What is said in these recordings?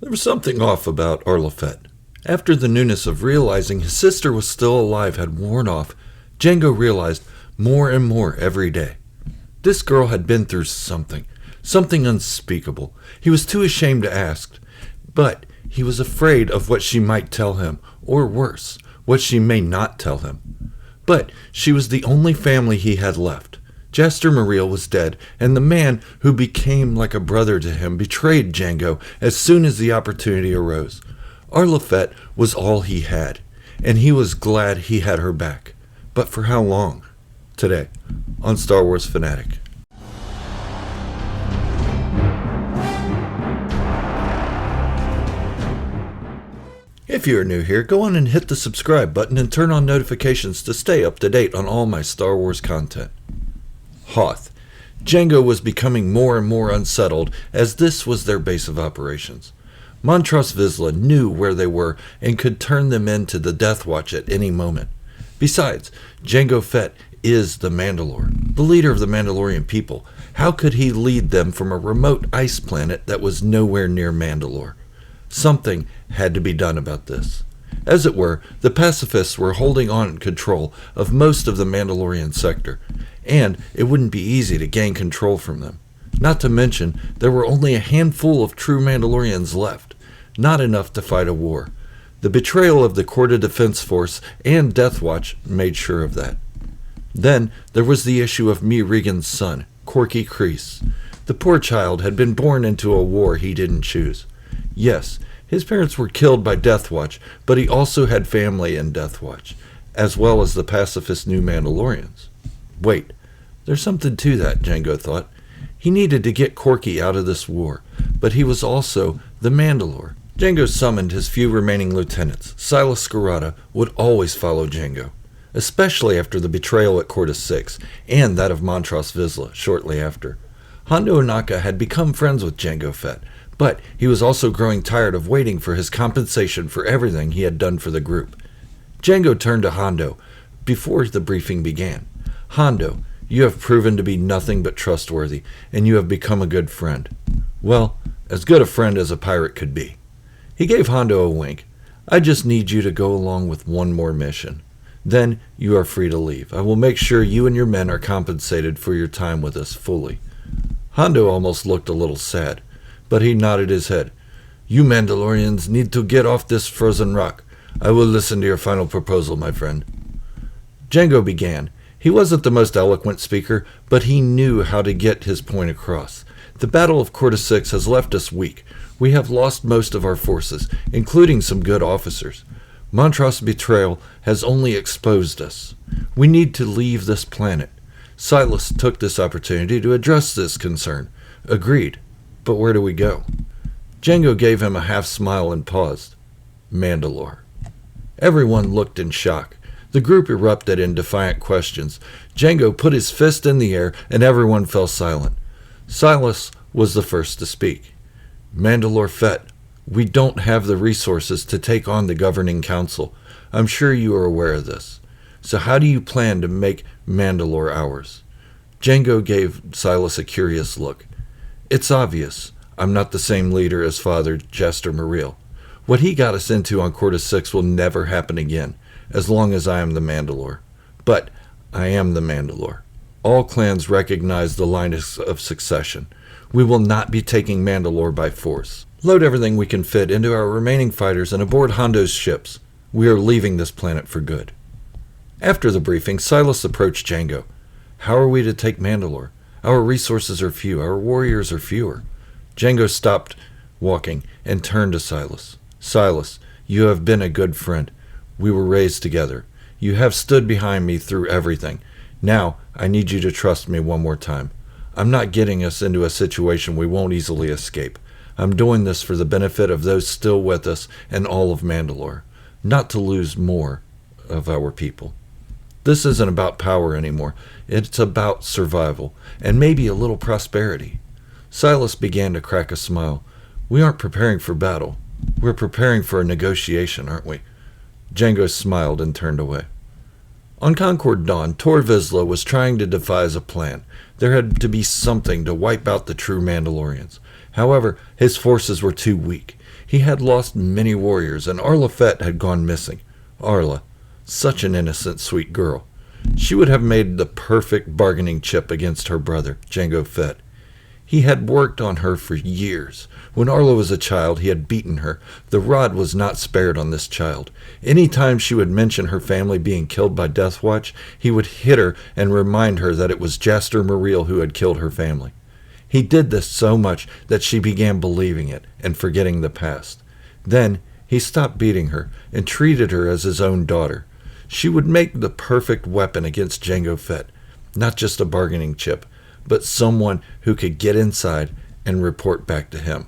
There was something off about Arla Fett. After the newness of realizing his sister was still alive had worn off, Jango realized more and more every day. This girl had been through something unspeakable. He was too ashamed to ask, but he was afraid of what she might tell him, or worse, what she may not tell him. But she was the only family he had left. Jaster Muriel was dead, and the man who became like a brother to him betrayed Jango as soon as the opportunity arose. Arla Fett was all he had, and he was glad he had her back. But for how long? Today, on Star Wars FANATIC. If you are new here, go on and hit the subscribe button and turn on notifications to stay up to date on all my Star Wars content. Hoth. Jango was becoming more and more unsettled as this was their base of operations. Montross Vizsla knew where they were and could turn them into the Death Watch at any moment. Besides, Jango Fett is the Mandalore, the leader of the Mandalorian people. How could he lead them from a remote ice planet that was nowhere near Mandalore? Something had to be done about this. As it were, the pacifists were holding on control of most of the Mandalorian sector, and it wouldn't be easy to gain control from them. Not to mention, there were only a handful of true Mandalorians left, not enough to fight a war. The betrayal of the Corps of Defense Force and Death Watch made sure of that. Then there was the issue of Mi Regan's son, Corky Kryze. The poor child had been born into a war he didn't choose. Yes, his parents were killed by Death Watch, but he also had family in Death Watch, as well as the pacifist New Mandalorians. Wait, there's something to that, Jango thought. He needed to get Corky out of this war, but he was also the Mandalore. Jango summoned his few remaining lieutenants. Silas Scarada would always follow Jango, especially after the betrayal at Corta 6 and that of Montross Vizsla shortly after. Hondo Ohnaka had become friends with Jango Fett, but he was also growing tired of waiting for his compensation for everything he had done for the group. Jango turned to Hondo before the briefing began. Hondo, you have proven to be nothing but trustworthy, and you have become a good friend. Well, as good a friend as a pirate could be. He gave Hondo a wink. I just need you to go along with one more mission. Then you are free to leave. I will make sure you and your men are compensated for your time with us fully. Hondo almost looked a little sad, but he nodded his head. You Mandalorians need to get off this frozen rock. I will listen to your final proposal, my friend. Jango began. He wasn't the most eloquent speaker, but he knew how to get his point across. The Battle of Corta 6 has left us weak. We have lost most of our forces, including some good officers. Montross' betrayal has only exposed us. We need to leave this planet. Silas took this opportunity to address this concern. Agreed. But where do we go? Jango gave him a half smile and paused. Mandalore. Everyone looked in shock. The group erupted in defiant questions. Jango put his fist in the air, and everyone fell silent. Silas was the first to speak. Mandalore Fett, we don't have the resources to take on the governing council. I'm sure you are aware of this. So how do you plan to make Mandalore ours? Jango gave Silas a curious look. It's obvious. I'm not the same leader as Father Jaster Muriel. What he got us into on Corta 6 will never happen again, as long as I am the Mandalore. But I am the Mandalore. All clans recognize the line of succession. We will not be taking Mandalore by force. Load everything we can fit into our remaining fighters and aboard Hondo's ships. We are leaving this planet for good. After the briefing, Silas approached Jango. How are we to take Mandalore? Our resources are few. Our warriors are fewer. Jango stopped walking and turned to Silas. Silas, you have been a good friend. We were raised together. You have stood behind me through everything. Now, I need you to trust me one more time. I'm not getting us into a situation we won't easily escape. I'm doing this for the benefit of those still with us and all of Mandalore, not to lose more of our people. This isn't about power anymore. It's about survival, and maybe a little prosperity. Silas began to crack a smile. We aren't preparing for battle. We're preparing for a negotiation, aren't we? Jango smiled and turned away. On Concord Dawn, Tor Vizsla was trying to devise a plan. There had to be something to wipe out the true Mandalorians. However, his forces were too weak. He had lost many warriors, and Arla Fett had gone missing. Arla, such an innocent, sweet girl. She would have made the perfect bargaining chip against her brother, Jango Fett. He had worked on her for years. When Arla was a child, he had beaten her. The rod was not spared on this child. Any time she would mention her family being killed by Death Watch, he would hit her and remind her that it was Jaster Muriel who had killed her family. He did this so much that she began believing it and forgetting the past. Then he stopped beating her and treated her as his own daughter. She would make the perfect weapon against Jango Fett, not just a bargaining chip, but someone who could get inside and report back to him.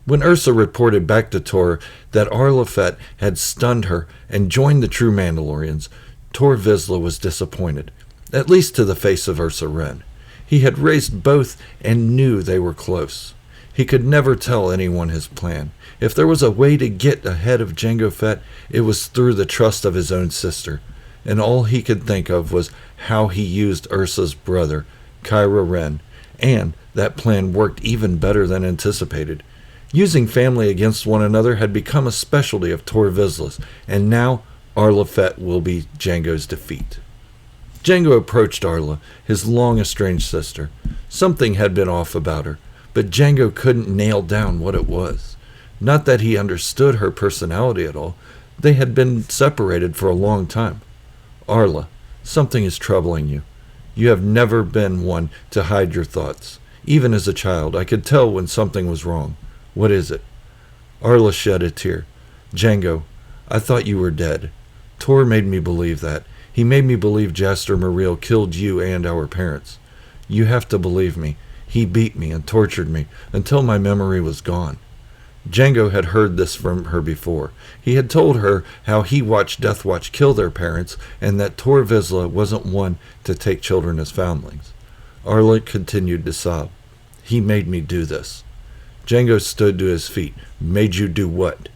When Ursa reported back to Tor that Arla Fett had stunned her and joined the True Mandalorians, Tor Vizsla was disappointed, at least to the face of Ursa Wren. He had raised both and knew they were close. He could never tell anyone his plan. If there was a way to get ahead of Jango Fett, it was through the trust of his own sister, and all he could think of was how he used Ursa's brother, Kyra Wren, and that plan worked even better than anticipated. Using family against one another had become a specialty of Tor Vizsla's, and now Arla Fett will be Jango's defeat. Jango approached Arla, his long-estranged sister. Something had been off about her, but Jango couldn't nail down what it was. Not that he understood her personality at all. They had been separated for a long time. Arla, something is troubling you. You have never been one to hide your thoughts. Even as a child, I could tell when something was wrong. What is it? Arla shed a tear. Jango, I thought you were dead. Tor made me believe that. He made me believe Jaster Muriel killed you and our parents. You have to believe me. He beat me and tortured me until my memory was gone. Jango had heard this from her before. He had told her how he watched Death Watch kill their parents and that Tor Vizsla wasn't one to take children as foundlings. Arla continued to sob. He made me do this. Jango stood to his feet. Made you do what?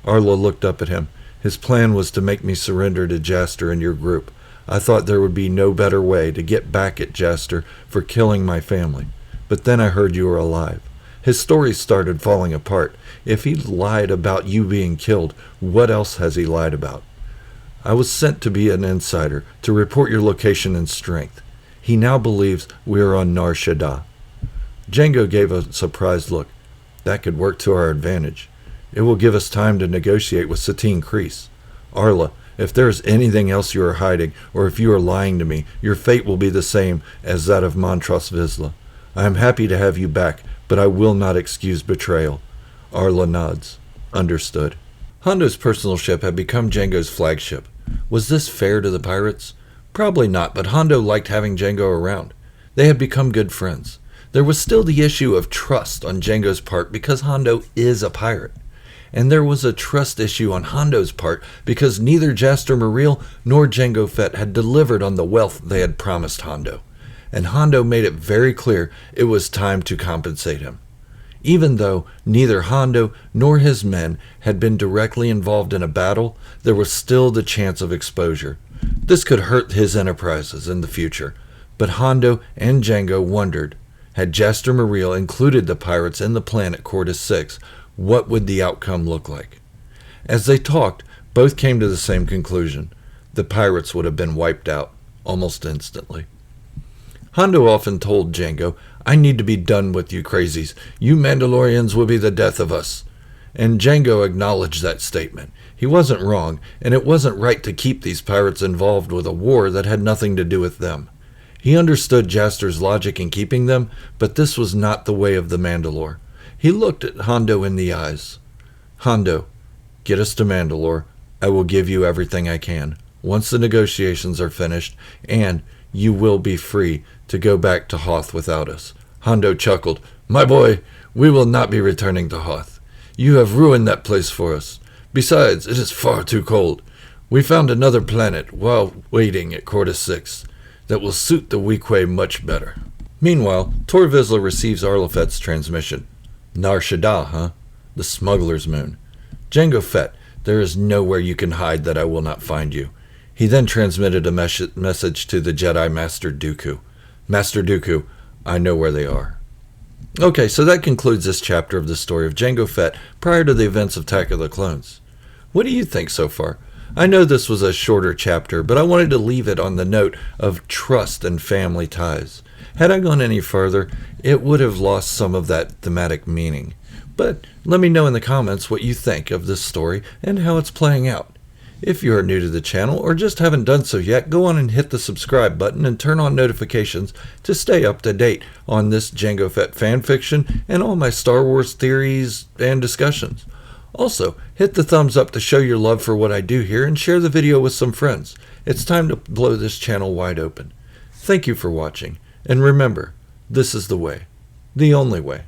Arla looked up at him. His plan was to make me surrender to Jaster and your group. I thought there would be no better way to get back at Jaster for killing my family. But then I heard you were alive. His story started falling apart. If he lied about you being killed, what else has he lied about? I was sent to be an insider, to report your location and strength. He now believes we are on Nar Shaddaa. Jango gave a surprised look. That could work to our advantage. It will give us time to negotiate with Satine Kryze. Arla, if there is anything else you are hiding, or if you are lying to me, your fate will be the same as that of Montross Vizsla. I am happy to have you back, but I will not excuse betrayal. Arla nods. Understood. Hondo's personal ship had become Jango's flagship. Was this fair to the pirates? Probably not, but Hondo liked having Jango around. They had become good friends. There was still the issue of trust on Jango's part because Hondo is a pirate. And there was a trust issue on Hondo's part because neither Jaster Muriel nor Jango Fett had delivered on the wealth they had promised Hondo. And Hondo made it very clear it was time to compensate him. Even though neither Hondo nor his men had been directly involved in a battle, there was still the chance of exposure. This could hurt his enterprises in the future. But Hondo and Jango wondered, had Jaster Muriel included the pirates in the plan at Cordis 6, what would the outcome look like? As they talked, both came to the same conclusion. The pirates would have been wiped out, almost instantly. Hondo often told Jango, I need to be done with you crazies. You Mandalorians will be the death of us. And Jango acknowledged that statement. He wasn't wrong, and it wasn't right to keep these pirates involved with a war that had nothing to do with them. He understood Jaster's logic in keeping them, but this was not the way of the Mandalore. He looked at Hondo in the eyes. Hondo, get us to Mandalore. I will give you everything I can, once the negotiations are finished, and you will be free to go back to Hoth without us. Hondo chuckled. My boy, we will not be returning to Hoth. You have ruined that place for us. Besides, it is far too cold. We found another planet while waiting at Cordis 6 that will suit the Weequay much better. Meanwhile, Tor Vizsla receives Arla Fett's transmission. Nar Shaddaa, huh? The smuggler's moon. Jango Fett, there is nowhere you can hide that I will not find you. He then transmitted a message to the Jedi Master Dooku. Master Dooku, I know where they are. Okay, so that concludes this chapter of the story of Jango Fett prior to the events of Attack of the Clones. What do you think so far? I know this was a shorter chapter, but I wanted to leave it on the note of trust and family ties. Had I gone any further, it would have lost some of that thematic meaning. But let me know in the comments what you think of this story and how it's playing out. If you are new to the channel or just haven't done so yet, go on and hit the subscribe button and turn on notifications to stay up to date on this Jango Fett fanfiction and all my Star Wars theories and discussions. Also, hit the thumbs up to show your love for what I do here and share the video with some friends. It's time to blow this channel wide open. Thank you for watching, and remember, this is the way, the only way.